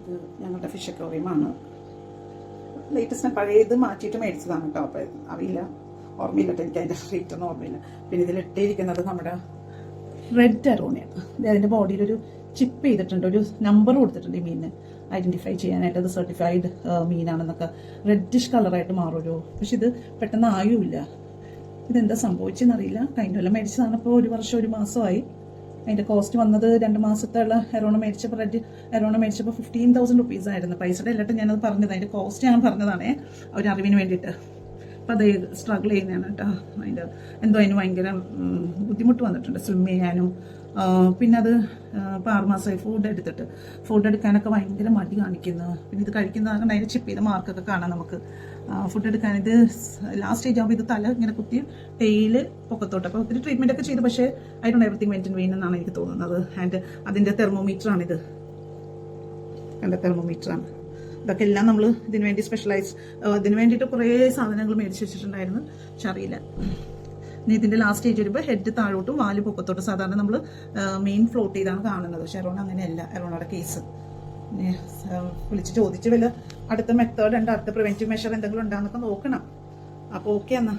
ഇത് ഞങ്ങളുടെ fish അക്വേറിയമാണ്. Latest പഴയത് മാറ്റിയിട്ട് മേടിച്ചതാണ് കേട്ടോ. അപ്പം അറിയില്ല, ഓർമ്മയില്ലട്ടോ, എനിക്ക് അതിൻ്റെ റേറ്റ് ഒന്നും ഓർമ്മയില്ല. പിന്നെ ഇതിൽ ഇട്ടിരിക്കുന്നത് നമ്മുടെ റെഡ് അരോണയാണ്. അതിൻ്റെ ബോഡിയിലൊരു ചിപ്പ് ചെയ്തിട്ടുണ്ട്, ഒരു നമ്പർ കൊടുത്തിട്ടുണ്ട് ഈ മീനിന് ഐഡൻറ്റിഫൈ ചെയ്യാനായിട്ട്. അത് സർട്ടിഫൈഡ് മീനാണെന്നൊക്കെ. റെഡിഷ് കളറായിട്ട് മാറുമല്ലോ. പക്ഷെ ഇത് പെട്ടെന്ന് ആയുമില്ല. ഇതെന്താ സംഭവിച്ചെന്നറിയില്ല. കഴിഞ്ഞ കൊല്ലം മേടിച്ചതാണ്. ഇപ്പോൾ 1 വർഷം 1 മാസമായി. അതിൻ്റെ കോസ്റ്റ് വന്നത് 2 മാസത്തുള്ള അരോണ മേടിച്ചപ്പോൾ, റെഡ് അരോണ മേടിച്ചപ്പോൾ 15,000 റുപ്പീസ് ആയിരുന്നു. പൈസയുടെ എല്ലാട്ടും ഞാനത് പറഞ്ഞത്, അതിൻ്റെ കോസ്റ്റ് ഞാൻ പറഞ്ഞതാണേ ഒരറിവിന് വേണ്ടിയിട്ട്. അപ്പം അത് സ്ട്രഗിൾ ചെയ്യുന്നതാണ് കേട്ടോ. അതിൻ്റെ എന്തോ അതിന് ഭയങ്കര ബുദ്ധിമുട്ട് വന്നിട്ടുണ്ട് സ്വിം ചെയ്യാനും. പിന്നെ അത് ഇപ്പോൾ 6 മാസമായി ഫുഡ് എടുക്കാനൊക്കെ ഭയങ്കര മടി കാണിക്കുന്നു. പിന്നെ ഇത് കഴിക്കുന്നതാണ് അതിന് ചിപ്പ് ചെയ്ത മാർക്കൊക്കെ കാണാം നമുക്ക്. ഫുഡ് എടുക്കാൻ ഇത് ലാസ്റ്റ് സ്റ്റേജ് ആകുമ്പോൾ ഇത് തല ഇങ്ങനെ കുത്തി ടെയില് പൊക്കത്തോട്ട്. അപ്പോൾ ഒത്തിരി ട്രീറ്റ്മെൻ്റ് ഒക്കെ ചെയ്തു, പക്ഷേ I don't everything went in vein എന്നാണ് എനിക്ക് തോന്നുന്നത്. ആൻഡ് അതിൻ്റെ തെർമോമീറ്ററാണിത്, എൻ്റെ തെർമോമീറ്ററാണ്. ഇതൊക്കെ എല്ലാം നമ്മൾ ഇതിന് വേണ്ടി സ്പെഷ്യലൈസ് ഇതിന് വേണ്ടിയിട്ട് കുറേ സാധനങ്ങൾ മേടിച്ച് വെച്ചിട്ടുണ്ടായിരുന്നു, പക്ഷെ അറിയില്ല. ഇനി ഇതിൻ്റെ ലാസ്റ്റ് സ്റ്റേജ് വരുമ്പോൾ ഹെഡ് താഴോട്ടും വാല് പൊക്കത്തോട്ടും. സാധാരണ നമ്മൾ മെയിൻ ഫ്ലോട്ട് ചെയ്താണ് കാണുന്നത്, പക്ഷെ അരോണ അങ്ങനെയല്ല. അരോണയുടെ കേസ് വിളിച്ച് ചോദിച്ച് വല്ല അടുത്ത മെത്തേഡ് ഉണ്ട്, അടുത്ത പ്രിവെന്റീവ് മെഷർ എന്തെങ്കിലും ഉണ്ടാകുന്നൊക്കെ നോക്കണം. അപ്പോൾ ഓക്കെ എന്നാ.